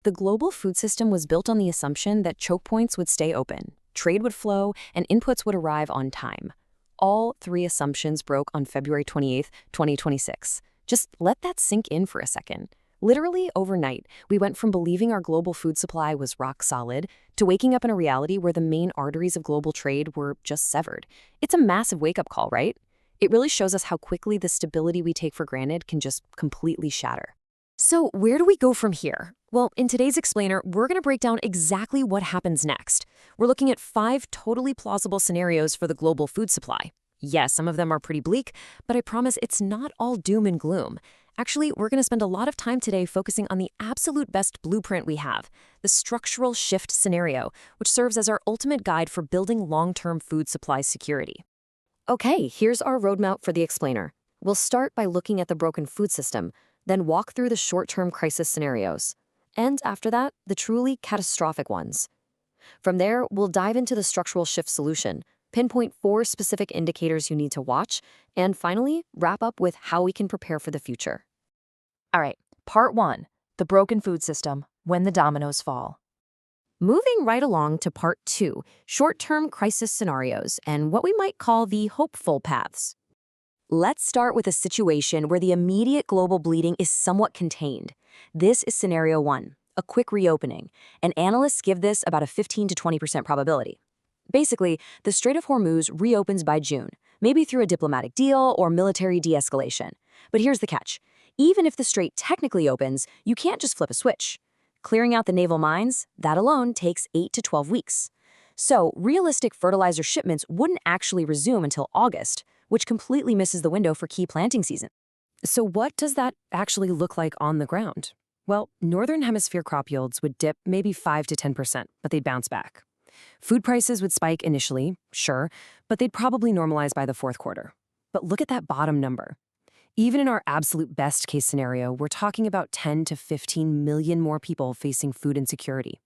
The global food system was built on the assumption that choke points would stay open, trade would flow, and inputs would arrive on time. All three assumptions broke on February 28, 2026. Just let that sink in for a second. Literally overnight, we went from believing our global food supply was rock solid to waking up in a reality where the main arteries of global trade were just severed. It's a massive wake-up call, right? It really shows us how quickly the stability we take for granted can just completely shatter. So where do we go from here? Well, in today's explainer, we're going to break down exactly what happens next. We're looking at 5 totally plausible scenarios for the global food supply. Yes, some of them are pretty bleak, but I promise it's not all doom and gloom. Actually, we're going to spend a lot of time today focusing on the absolute best blueprint we have, the structural shift scenario, which serves as our ultimate guide for building long-term food supply security. Okay, here's our roadmap for the explainer. We'll start by looking at the broken food system, then walk through the short-term crisis scenarios, and after that, the truly catastrophic ones. From there, we'll dive into the structural shift solution, pinpoint 4 specific indicators you need to watch, and finally, wrap up with how we can prepare for the future. All right, part 1, the broken food system, when the dominoes fall. Moving right along to part 2, short-term crisis scenarios and what we might call the hopeful paths. Let's start with a situation where the immediate global bleeding is somewhat contained. This is scenario 1, a quick reopening, and analysts give this about a 15 to 20% probability. Basically, the Strait of Hormuz reopens by June, maybe through a diplomatic deal or military de-escalation. But here's the catch. Even if the strait technically opens, you can't just flip a switch. Clearing out the naval mines, that alone takes 8 to 12 weeks. So, realistic fertilizer shipments wouldn't actually resume until August, which completely misses the window for key planting season. So what does that actually look like on the ground? Well, Northern Hemisphere crop yields would dip maybe 5 to 10%, but they'd bounce back. Food prices would spike initially, sure, but they'd probably normalize by the fourth quarter. But look at that bottom number. Even in our absolute best case scenario, we're talking about 10 to 15 million more people facing food insecurity.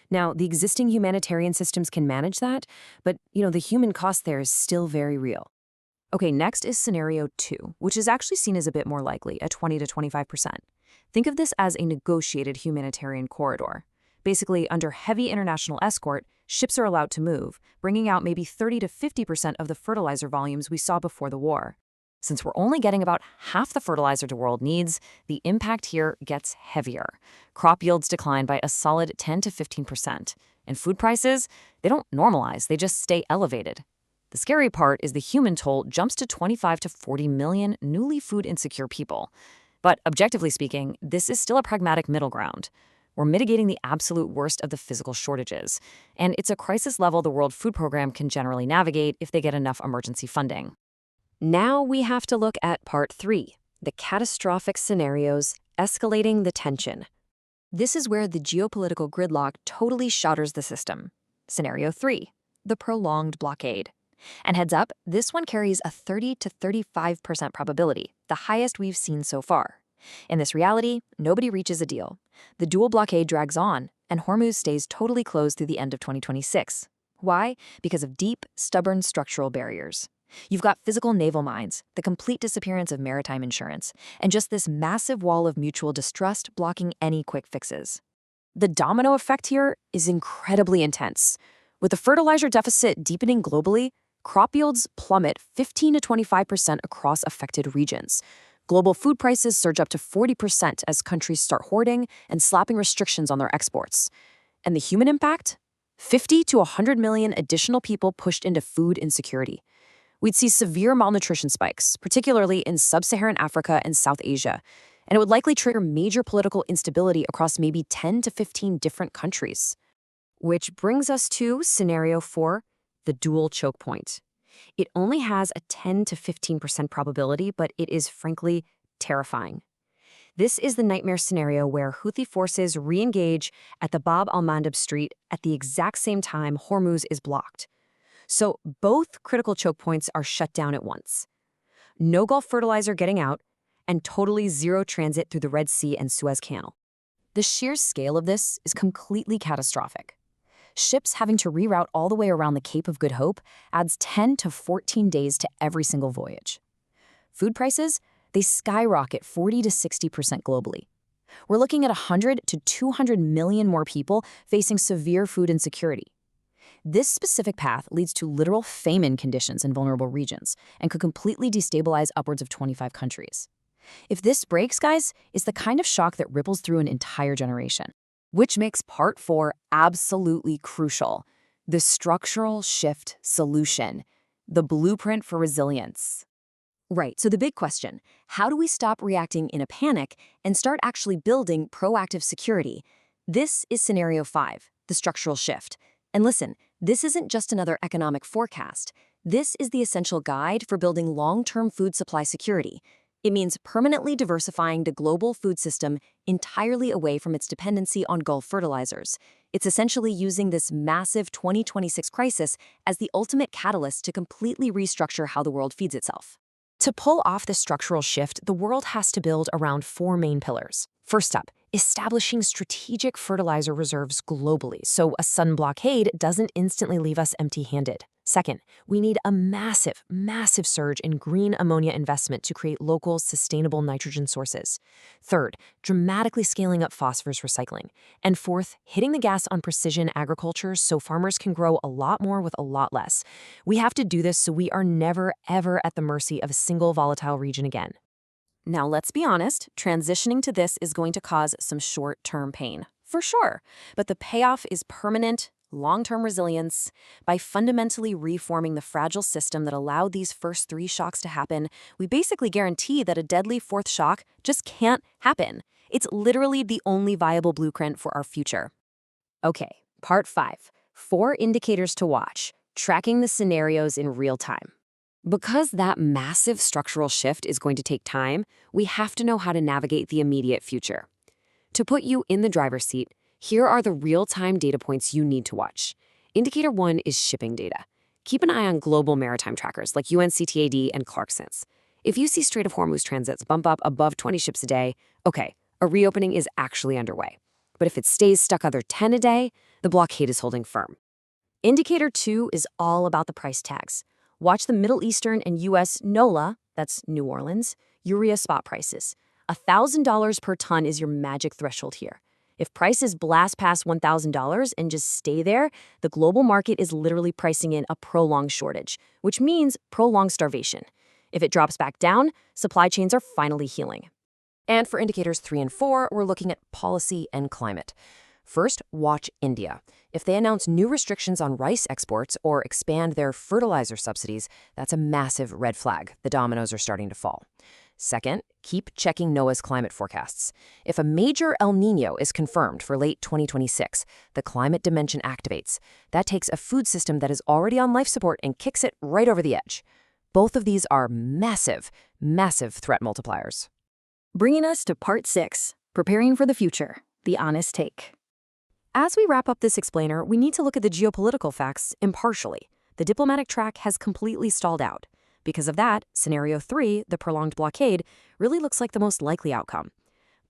Now, the existing humanitarian systems can manage that, but the human cost there is still very real. Okay, next is scenario 2, which is actually seen as a bit more likely, at 20 to 25%. Think of this as a negotiated humanitarian corridor. Basically, under heavy international escort, ships are allowed to move, bringing out maybe 30 to 50% of the fertilizer volumes we saw before the war. Since we're only getting about half the fertilizer the world needs, the impact here gets heavier. Crop yields decline by a solid 10 to 15%. And food prices, they don't normalize, they just stay elevated. The scary part is the human toll jumps to 25 to 40 million newly food insecure people. But objectively speaking, this is still a pragmatic middle ground. We're mitigating the absolute worst of the physical shortages. And it's a crisis level the World Food Program can generally navigate if they get enough emergency funding. Now we have to look at part 3, the catastrophic scenarios, escalating the tension. This is where the geopolitical gridlock totally shatters the system. Scenario 3, the prolonged blockade. And heads up, this one carries a 30 to 35% probability, the highest we've seen so far. In this reality, nobody reaches a deal. The dual blockade drags on, and Hormuz stays totally closed through the end of 2026. Why? Because of deep, stubborn structural barriers. You've got physical naval mines, the complete disappearance of maritime insurance, and just this massive wall of mutual distrust blocking any quick fixes. The domino effect here is incredibly intense. With the fertilizer deficit deepening globally, crop yields plummet 15 to 25% across affected regions. Global food prices surge up to 40% as countries start hoarding and slapping restrictions on their exports. And the human impact? 50 to 100 million additional people pushed into food insecurity. We'd see severe malnutrition spikes, particularly in sub-Saharan Africa and South Asia, and it would likely trigger major political instability across maybe 10 to 15 different countries. Which brings us to scenario 4, the dual choke point. It only has a 10 to 15% probability, but it is frankly terrifying. This is the nightmare scenario where Houthi forces re-engage at the Bab al-Mandeb Strait at the exact same time Hormuz is blocked. So both critical choke points are shut down at once. No Gulf fertilizer getting out, and totally zero transit through the Red Sea and Suez Canal. The sheer scale of this is completely catastrophic. Ships having to reroute all the way around the Cape of Good Hope adds 10 to 14 days to every single voyage. Food prices, they skyrocket 40 to 60% globally. We're looking at 100 to 200 million more people facing severe food insecurity. This specific path leads to literal famine conditions in vulnerable regions and could completely destabilize upwards of 25 countries. If this breaks, guys, it's the kind of shock that ripples through an entire generation. Which makes part 4 absolutely crucial. The structural shift solution. The blueprint for resilience. Right, so the big question, how do we stop reacting in a panic and start actually building proactive security? This is scenario 5, the structural shift. And listen, this isn't just another economic forecast. This is the essential guide for building long-term food supply security. It means permanently diversifying the global food system entirely away from its dependency on Gulf fertilizers. It's essentially using this massive 2026 crisis as the ultimate catalyst to completely restructure how the world feeds itself. To pull off this structural shift, the world has to build around 4 main pillars. First up, establishing strategic fertilizer reserves globally so a sudden blockade doesn't instantly leave us empty-handed. Second, we need a massive, massive surge in green ammonia investment to create local, sustainable nitrogen sources. Third, dramatically scaling up phosphorus recycling. And fourth, hitting the gas on precision agriculture so farmers can grow a lot more with a lot less. We have to do this so we are never, ever at the mercy of a single volatile region again. Now, let's be honest, transitioning to this is going to cause some short-term pain, for sure. But the payoff is permanent, long-term resilience. By fundamentally reforming the fragile system that allowed these first 3 shocks to happen, we basically guarantee that a deadly 4th shock just can't happen. It's literally the only viable blueprint for our future. Okay, part 5, 4 indicators to watch, tracking the scenarios in real time. Because that massive structural shift is going to take time, we have to know how to navigate the immediate future. To put you in the driver's seat, here are the real-time data points you need to watch. Indicator 1 is shipping data. Keep an eye on global maritime trackers like UNCTAD and Clarkson's. If you see Strait of Hormuz transits bump up above 20 ships a day, okay, a reopening is actually underway. But if it stays stuck under 10 a day, the blockade is holding firm. Indicator 2 is all about the price tags. Watch the Middle Eastern and U.S. NOLA, that's New Orleans, urea spot prices. $1,000 per ton is your magic threshold here. If prices blast past $1,000 and just stay there, the global market is literally pricing in a prolonged shortage, which means prolonged starvation. If it drops back down, supply chains are finally healing. And for indicators 3 and 4, we're looking at policy and climate. First, watch India. If they announce new restrictions on rice exports or expand their fertilizer subsidies, that's a massive red flag. The dominoes are starting to fall. Second, keep checking NOAA's climate forecasts. If a major El Niño is confirmed for late 2026, the climate dimension activates. That takes a food system that is already on life support and kicks it right over the edge. Both of these are massive, massive threat multipliers. Bringing us to part 6, preparing for the future, the honest take. As we wrap up this explainer, we need to look at the geopolitical facts impartially. The diplomatic track has completely stalled out. Because of that, scenario 3, the prolonged blockade, really looks like the most likely outcome.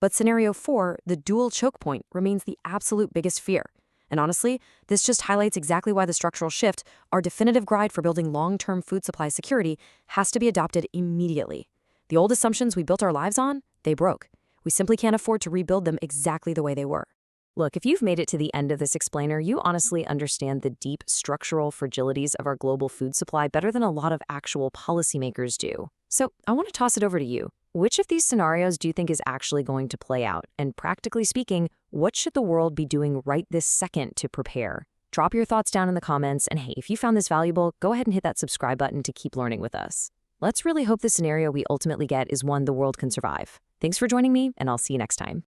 But scenario 4, the dual choke point, remains the absolute biggest fear. And honestly, this just highlights exactly why the structural shift, our definitive guide for building long-term food supply security, has to be adopted immediately. The old assumptions we built our lives on, they broke. We simply can't afford to rebuild them exactly the way they were. Look, if you've made it to the end of this explainer, you honestly understand the deep structural fragilities of our global food supply better than a lot of actual policymakers do. So I want to toss it over to you. Which of these scenarios do you think is actually going to play out? And practically speaking, what should the world be doing right this second to prepare? Drop your thoughts down in the comments, and hey, if you found this valuable, go ahead and hit that subscribe button to keep learning with us. Let's really hope the scenario we ultimately get is one the world can survive. Thanks for joining me, and I'll see you next time.